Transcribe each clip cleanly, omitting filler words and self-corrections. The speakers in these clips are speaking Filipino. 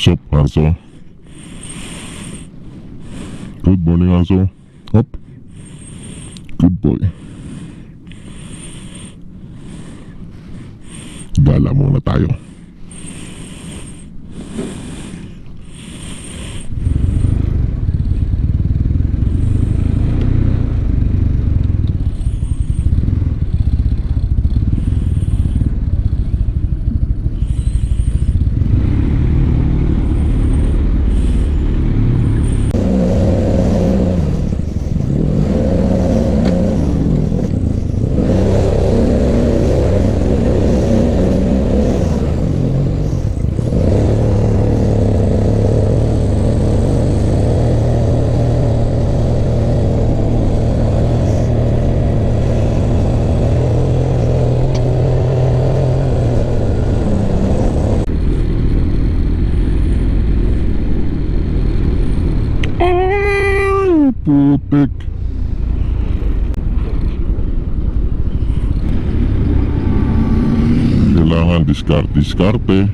Sup, Hanso? Good morning, Hanso. Up. Good boy. Gala muna tayo. Putik. Kailangan diskarte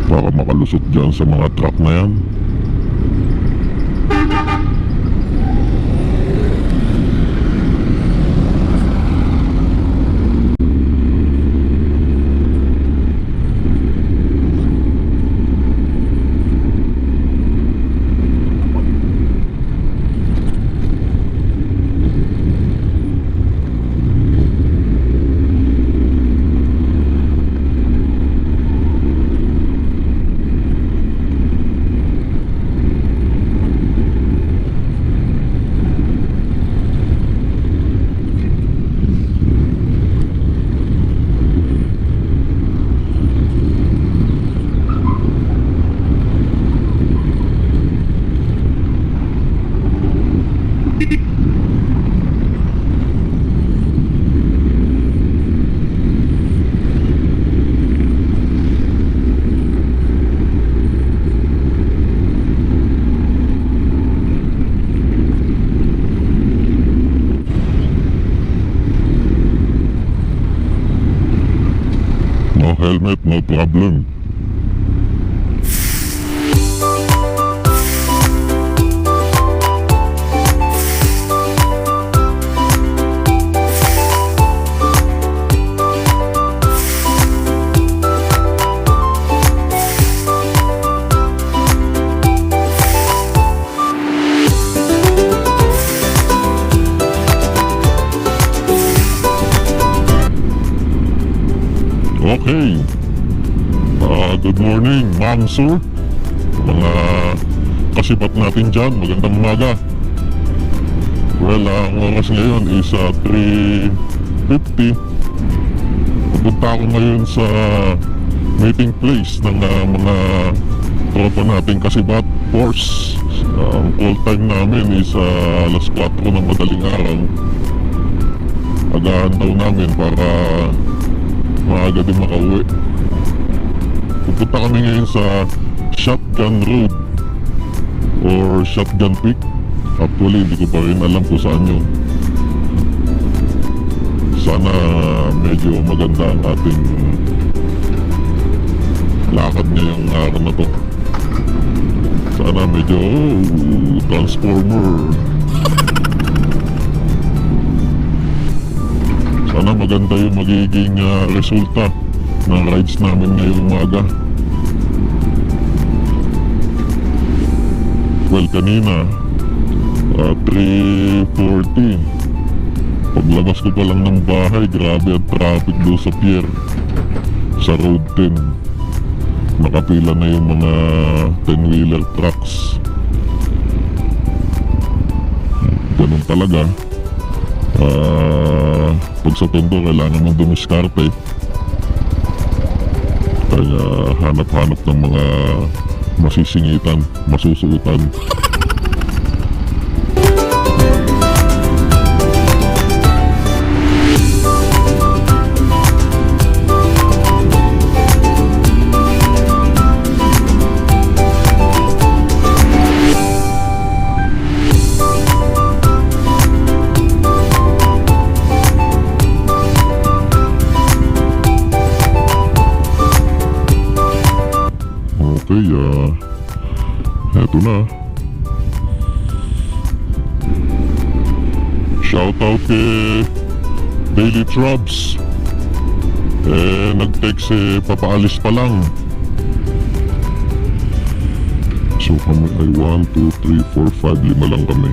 para makalusot dyan sa mga truck na yan. No helmet, no problem. Okay. Good morning, ma'am, sir. Mga kasibat natin dyan, magandang umaga. Well, ang oras ngayon is 3:50. Pupunta ako ngayon sa meeting place ng mga tropa nating kasibat force. Ang call time namin is alas 4 ng madaling araw. Agahan daw namin para maaga din makauwi. Pupunta kami ngayon sa Shotgun Road or Shotgun Peak. Actually, hindi ko pa rin alam kung saan yun. Sana medyo maganda ang ating lakad ngayong araw na to. Sana medyo transformer. Sana maganda yung magiging resulta ng rides namin ngayong umaga. Well, kanina 3:40, paglabas ko pa lang ng bahay, grabe ang traffic doon sa pier, sa road 10. Nakapila na yung mga 10-wheeler trucks. Ganun talaga. Pag sa tondo, kailangan mong dumiskarte. Kaya hanap-hanap ng mga masisingitan, masusuotan. Okay, eto na. Shoutout kay Daily Trubs. Nag-text papaalis pa lang. So kami ay 1, 2, 3, 4, 5, 5 lang kami.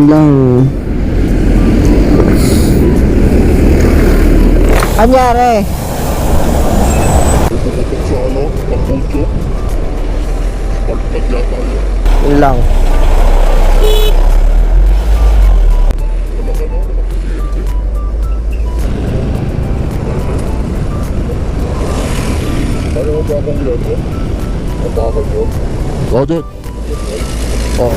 Lang. Anyari? Sa ano, pang-puso. Pagpagya tayo. Yun lang. Ayaw ba akong lego? Atakan mo? Roger. Oh.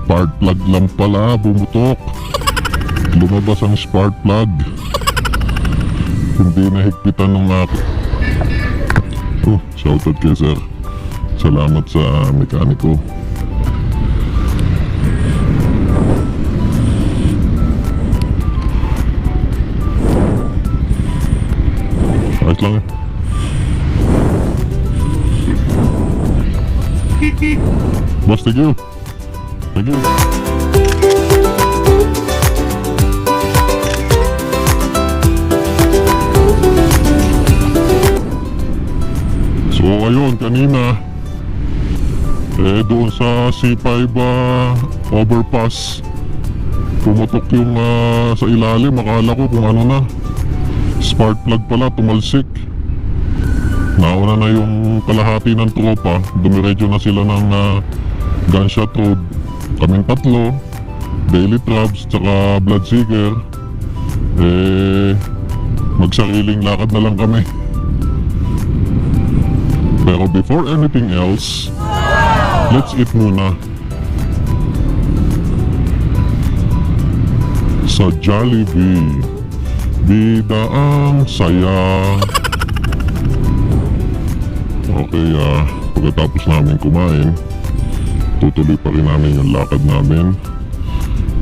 Spark plug lang pala, bumutok. Lumabas ang spark plug. Hindi nahigpitan ng akin. Shoutout kay sir. Salamat sa mekaniko. Ayos lang Boss, thank you. Thank you. So ayun, kanina doon sa C5 overpass, pumutok yung sa ilalim. Akala ko kung ano na, spark plug pala, tumalsik. Nauna na yung kalahati ng tropa, dumiretso na sila ng gunshot road. Kaming tatlo, Daily Trubs, tsaka Bloodseeker, magsariling lakad na lang kami. Pero before anything else, let's eat muna. Sa Jollibee, bida ang saya. Okay, pagkatapos namin kumain, tutuloy pa rin namin yung lakad namin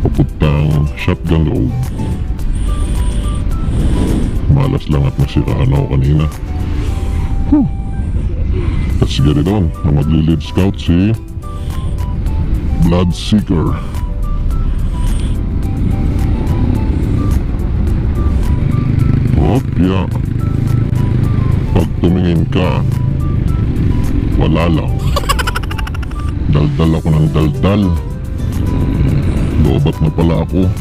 papuntang Shotgun Road. Malas lang at nasiraan ako kanina. Let's get it on. Na magli-lead scout si Bloodseeker. Opya. Pag tumingin ka, wala lang. Daldal ako ng daldal. Lobat na pala ako.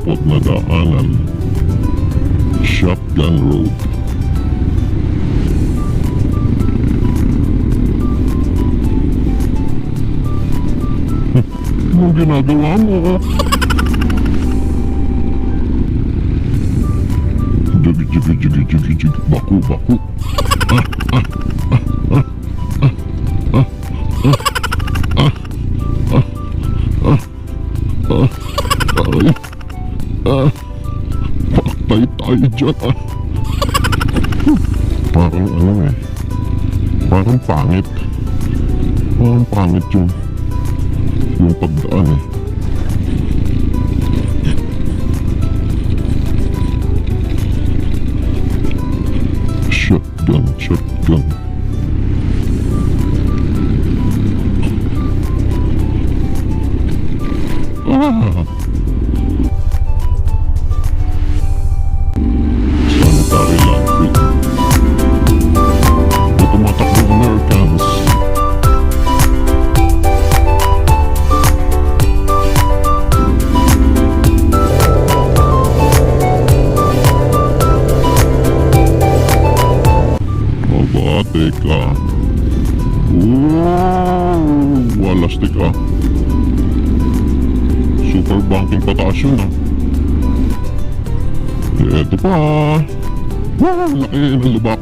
malungkot na daanan. Shotgun Road. Anong ginagawa mo? Jig. Baku. Patay tayo dyan Parang ano parang pangit yung pagdaan Shotgun. Sanitary landfill. May tumatakbong Americans. Teka. Walas teka. Super banking pataas yun Eto pa. Laki ng lubak.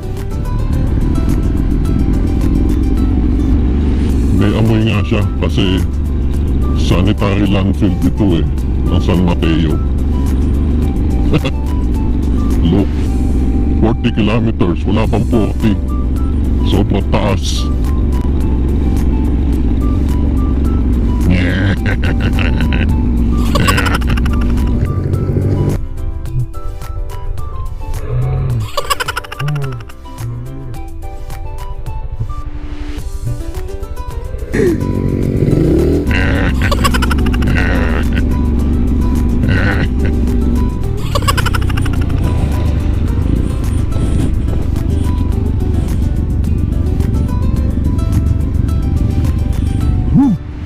May amoy nga siya kasi sanitary landfill dito ng San Mateo. Look, 40 kilometers, wala pang 40. Sobrang taas.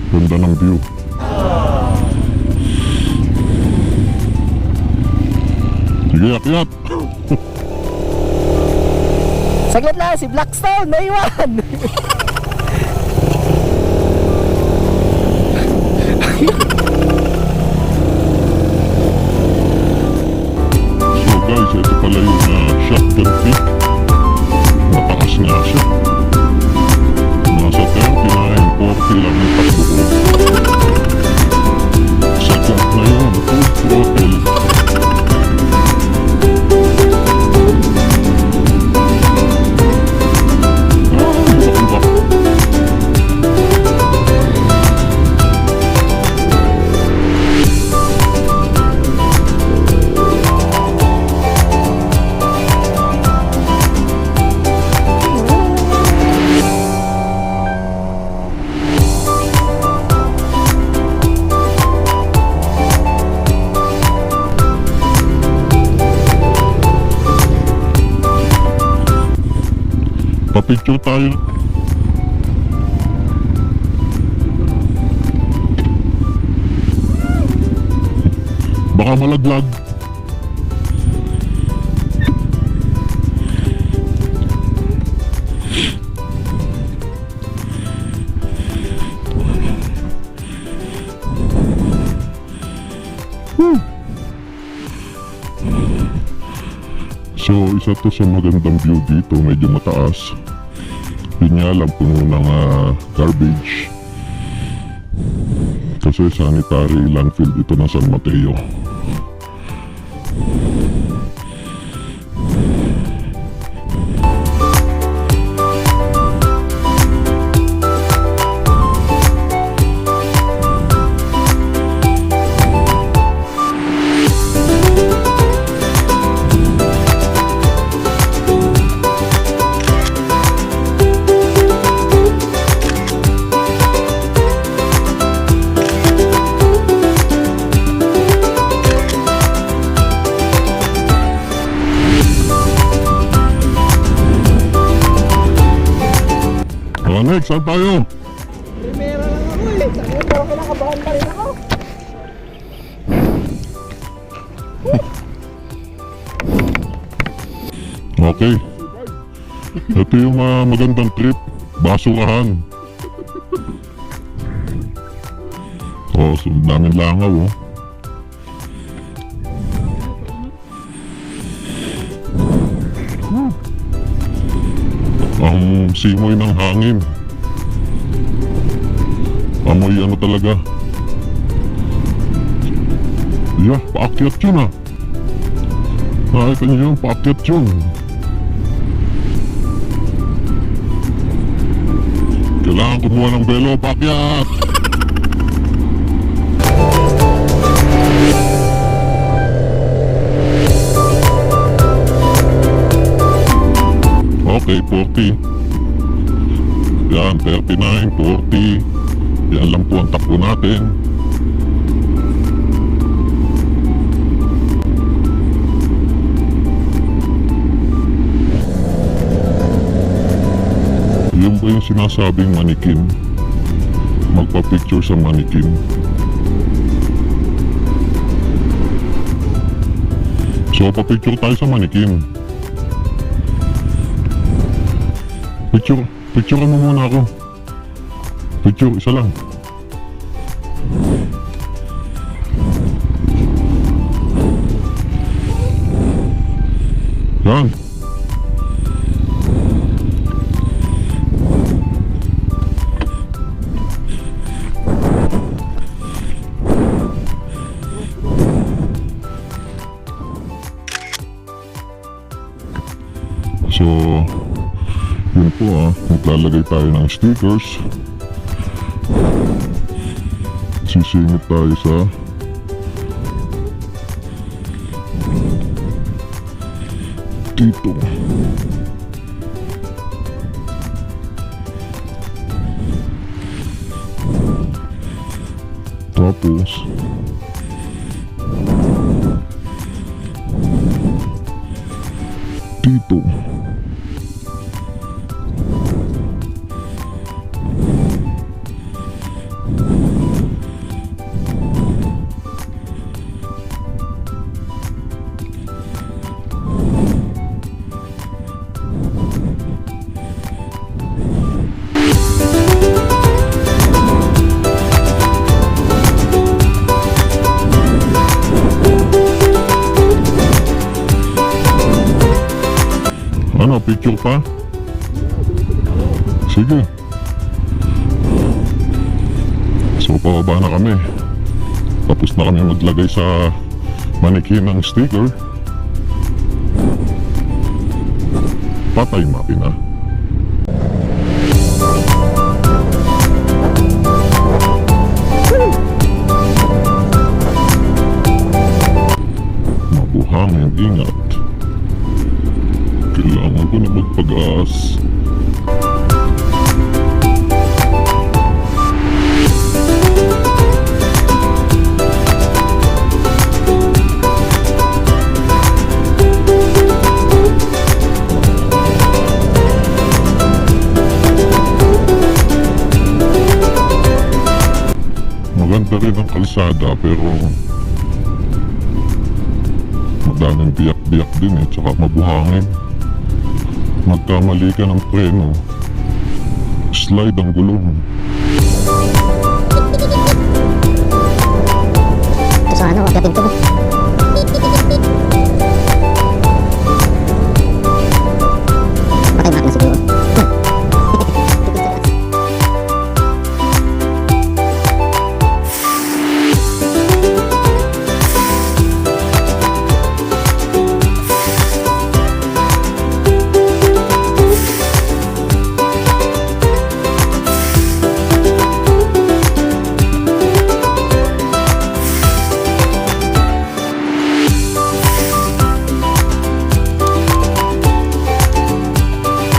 Ganda ng view. Sige, akyat. Saglit lang, si BLACKSTONE naiwan. So guys, ito pala yung shotgun peak. Mataas nga siya. Nasa 39-40 lang yung takbo. Second na yun, full throttle. Papicture tayo. Baka malaglag. So, isa to sa magandang view dito, medyo mataas. Yun nga lang, puno ng garbage. Kasi sanitary landfill dito ng San Mateo. Next, saan tayo? Primera lang ako Sabi ko, kinakabahan pa rin ako. Okay. Ito yung magandang trip. Basurahan. Oh, so daming langaw oh. Ang simoy ng hangin. Amoy ano talaga. Yeah, paakyat yun ah. Nakita niyo yun, paakyat yun. Kailangan kumuha ng belo, paakyat. Okay, 40. Yan, 39, 40. Yan lang po ang takbo natin. Yun ba yung sinasabing manikin? Magpa-picture sa manikin. So, pa-picture tayo sa manikin. Picturean mo muna ako. Picture, isa lang. Yan. So, yun po maglalagay tayo ng stickers. Sisingit tayo sa dito. Tapos dito. Ano, picture pa? Sige. So, pababa na kami. Tapos na kami maglagay sa manikin ng sticker. Patay makina. Mabuhangin, ingat. Kailangan ko na magpag-aas. Maganda rin ang kalsada pero madaming biyak-biyak din tsaka mabuhangin. Magkamali ka ng preno, slide ang gulong.